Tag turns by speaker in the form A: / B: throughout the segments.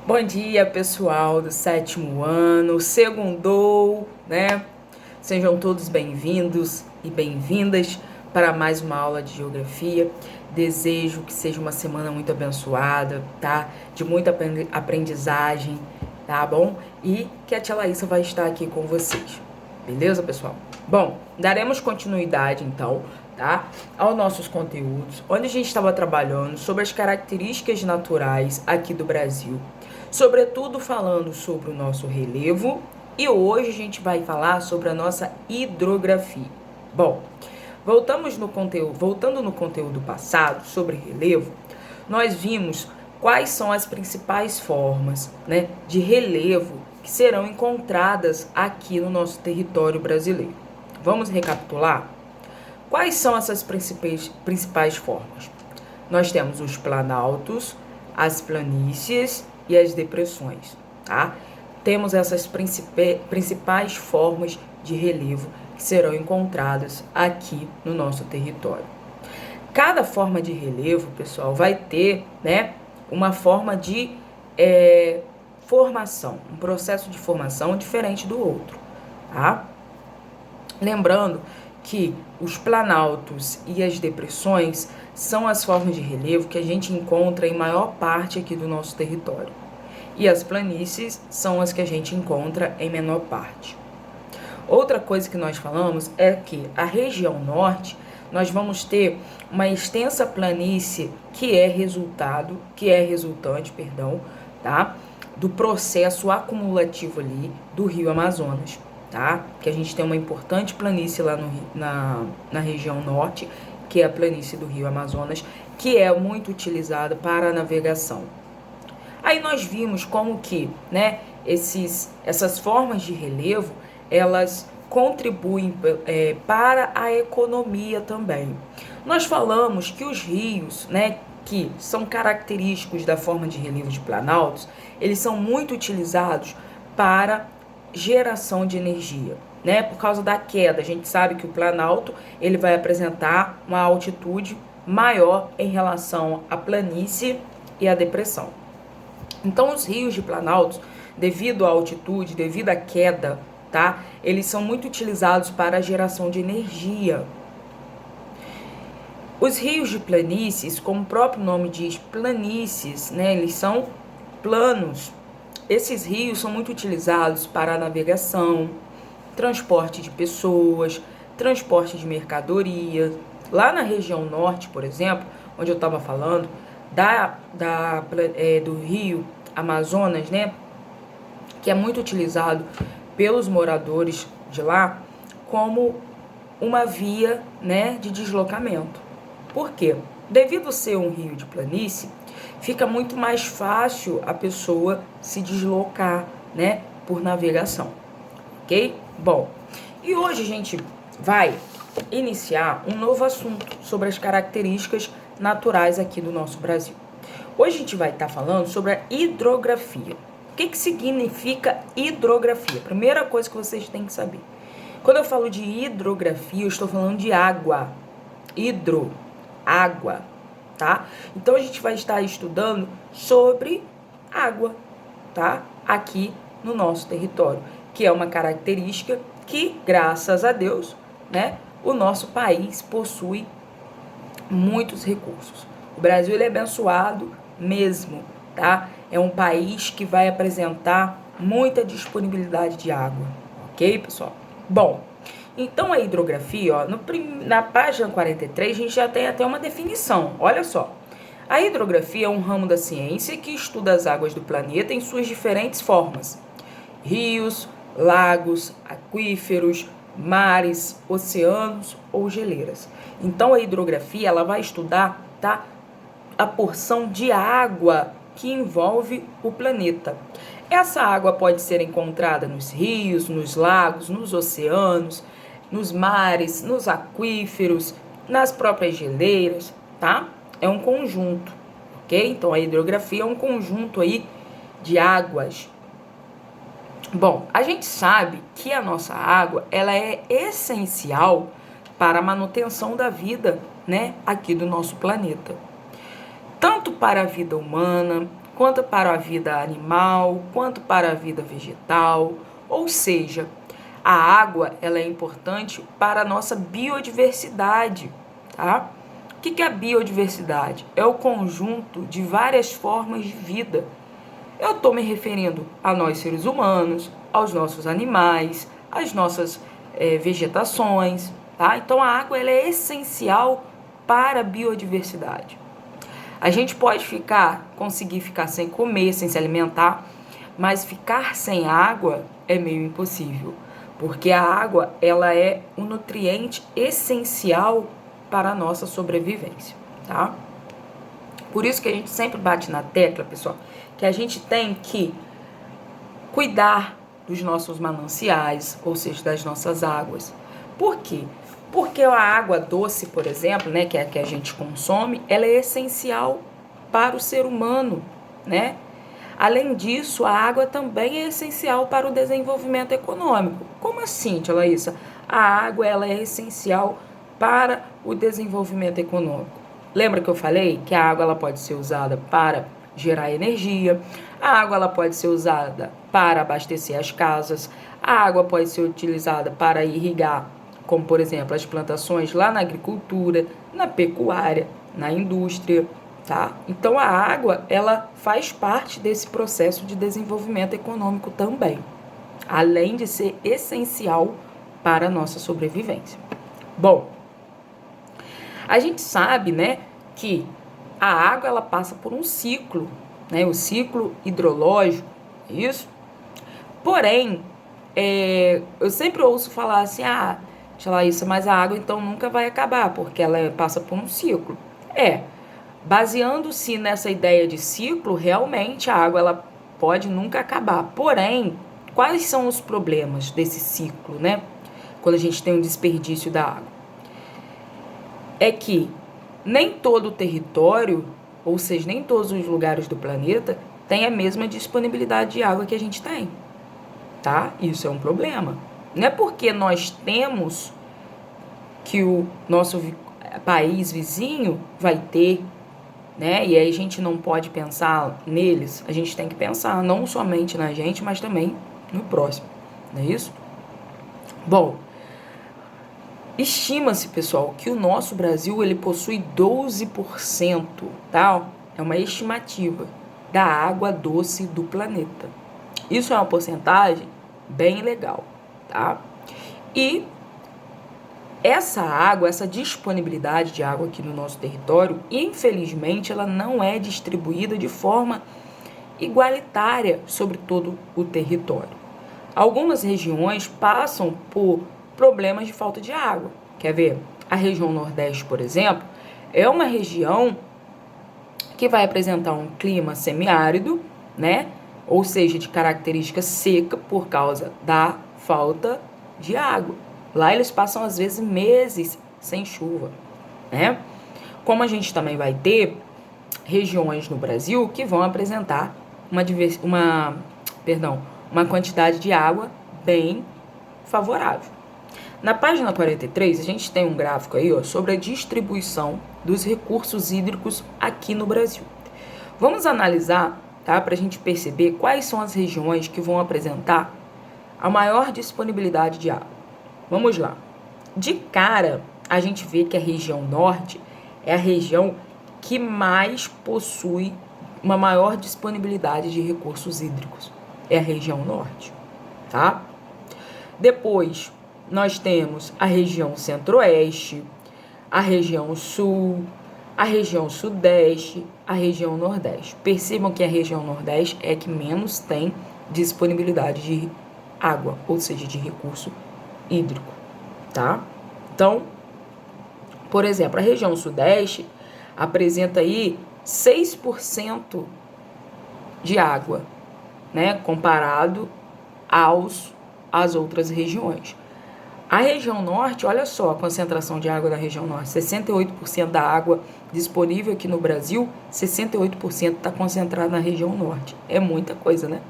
A: Bom dia, pessoal do sétimo ano, segundou, né? Sejam todos bem-vindos e bem-vindas para mais uma aula de geografia. Desejo que seja uma semana muito abençoada, tá? De muita aprendizagem, tá bom? E que a tia Laísa vai estar aqui com vocês, beleza, pessoal? Bom, daremos continuidade, então, tá? Aos nossos conteúdos, onde a gente estava trabalhando sobre as características naturais aqui do Brasil, sobretudo falando sobre o nosso relevo, e hoje a gente vai falar sobre a nossa hidrografia. Bom, voltando no conteúdo passado sobre relevo, nós vimos quais são as principais formas, né, de relevo que serão encontradas aqui no nosso território brasileiro. Vamos recapitular? Quais são essas principais formas? Nós temos os planaltos, as planícies e as depressões, tá? Temos essas principais formas de relevo que serão encontradas aqui no nosso território. Cada forma de relevo, pessoal, vai ter, né, uma forma de formação, um processo de formação diferente do outro, tá? Lembrando que os planaltos e as depressões são as formas de relevo que a gente encontra em maior parte aqui do nosso território. E as planícies são as que a gente encontra em menor parte. Outra coisa que nós falamos é que a região norte, nós vamos ter uma extensa planície que é resultante, tá? Do processo acumulativo ali do Rio Amazonas, tá? Que a gente tem uma importante planície lá na região norte, que é a planície do Rio Amazonas, que é muito utilizada para a navegação. Aí nós vimos como que, né, essas formas de relevo, elas contribuem para a economia também. Nós falamos que os rios, né, que são característicos da forma de relevo de planaltos, eles são muito utilizados para geração de energia, né? Por causa da queda, a gente sabe que o planalto ele vai apresentar uma altitude maior em relação à planície e à depressão. Então, os rios de planaltos, devido à altitude, devido à queda, tá? Eles são muito utilizados para a geração de energia. Os rios de planícies, como o próprio nome diz, planícies, né? Eles são planos. Esses rios são muito utilizados para a navegação, transporte de pessoas, transporte de mercadoria. Lá na região norte, por exemplo, onde eu estava falando, do rio Amazonas, né, que é muito utilizado pelos moradores de lá como uma via, né, de deslocamento. Por quê? Devido a ser um rio de planície, fica muito mais fácil a pessoa se deslocar, né, por navegação, ok? Bom, e hoje a gente vai iniciar um novo assunto sobre as características naturais aqui do nosso Brasil. Hoje a gente vai estar falando sobre a hidrografia. O que significa hidrografia? Primeira coisa que vocês têm que saber. Quando eu falo de hidrografia, eu estou falando de água. Água, tá? Então a gente vai estar estudando sobre água, tá? Aqui no nosso território, que é uma característica que, graças a Deus, né, o nosso país possui muitos recursos. O Brasil ele é abençoado mesmo, tá? É um país que vai apresentar muita disponibilidade de água, ok, pessoal? Bom, então a hidrografia, ó, na página 43, a gente já tem até uma definição, olha só. A hidrografia é um ramo da ciência que estuda as águas do planeta em suas diferentes formas. Rios, lagos, aquíferos, mares, oceanos ou geleiras. Então a hidrografia ela vai estudar, tá, a porção de água que envolve o planeta. Essa água pode ser encontrada nos rios, nos lagos, nos oceanos, nos mares, nos aquíferos, nas próprias geleiras, tá? É um conjunto, ok? Então a hidrografia é um conjunto aí de águas. Bom, a gente sabe que a nossa água, ela é essencial para a manutenção da vida, né, aqui do nosso planeta. Tanto para a vida humana, quanto para a vida animal, quanto para a vida vegetal. Ou seja, a água ela é importante para a nossa biodiversidade, tá? O que é a biodiversidade? É o conjunto de várias formas de vida. Eu estou me referindo a nós seres humanos, aos nossos animais, às nossas vegetações, tá? Então a água ela é essencial para a biodiversidade. A gente pode conseguir ficar sem comer, sem se alimentar, mas ficar sem água é meio impossível, porque a água ela é um nutriente essencial para a nossa sobrevivência, tá? Por isso que a gente sempre bate na tecla, pessoal, que a gente tem que cuidar dos nossos mananciais, ou seja, das nossas águas. Por quê? Porque a água doce, por exemplo, né, que é a que a gente consome, ela é essencial para o ser humano, né? Além disso, a água também é essencial para o desenvolvimento econômico. Como assim, tia Laísa? A água ela é essencial para o desenvolvimento econômico. Lembra que eu falei que a água ela pode ser usada para gerar energia, a água ela pode ser usada para abastecer as casas, a água pode ser utilizada para irrigar, como por exemplo as plantações lá na agricultura, na pecuária, na indústria, tá? Então a água ela faz parte desse processo de desenvolvimento econômico também, além de ser essencial para a nossa sobrevivência. Bom, a gente sabe, né, que a água ela passa por um ciclo, né, o ciclo hidrológico, isso. Porém, eu sempre ouço falar assim, Laísa, mas a água então nunca vai acabar, porque ela passa por um ciclo. Baseando-se nessa ideia de ciclo, realmente a água ela pode nunca acabar. Porém, quais são os problemas desse ciclo, né? Quando a gente tem um desperdício da água? É que nem todo o território, ou seja, nem todos os lugares do planeta têm a mesma disponibilidade de água que a gente tem, tá? Isso é um problema. Não é porque nós temos que o nosso país vizinho vai ter, né? E aí a gente não pode pensar neles, a gente tem que pensar não somente na gente, mas também no próximo, não é isso? Bom, estima-se, pessoal, que o nosso Brasil ele possui 12%, tá? É uma estimativa da água doce do planeta. Isso é uma porcentagem bem legal, tá? E essa água, essa disponibilidade de água aqui no nosso território, infelizmente, ela não é distribuída de forma igualitária sobre todo o território. Algumas regiões passam por problemas de falta de água. Quer ver? A região Nordeste, por exemplo, é uma região que vai apresentar um clima semiárido, né? Ou seja, de característica seca por causa da falta de água. Lá eles passam, às vezes, meses sem chuva, né? Como a gente também vai ter regiões no Brasil que vão apresentar uma quantidade de água bem favorável. Na página 43, a gente tem um gráfico aí, sobre a distribuição dos recursos hídricos aqui no Brasil. Vamos analisar, tá, para a gente perceber quais são as regiões que vão apresentar a maior disponibilidade de água. Vamos lá. De cara, a gente vê que a região norte é a região que mais possui uma maior disponibilidade de recursos hídricos. É a região norte, tá? Depois, nós temos a região centro-oeste, a região sul, a região sudeste, a região nordeste. Percebam que a região nordeste é a que menos tem disponibilidade de água, ou seja, de recurso hídrico, tá? Então, por exemplo, a região sudeste apresenta aí 6% de água, né, comparado às outras regiões. A região norte, olha só a concentração de água da região norte, 68% da água disponível aqui no Brasil, 68% está concentrada na região norte. É muita coisa, né?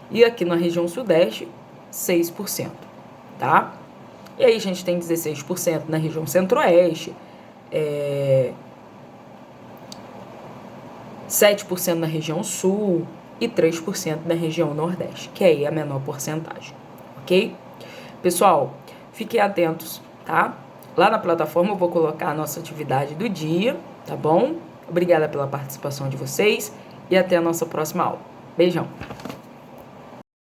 A: E aqui na região sudeste, 6%, tá? E aí a gente tem 16% na região centro-oeste, 7% na região sul e 3% na região nordeste, que aí é a menor porcentagem, ok? Pessoal, fiquem atentos, tá? Lá na plataforma eu vou colocar a nossa atividade do dia, tá bom? Obrigada pela participação de vocês e até a nossa próxima aula. Beijão!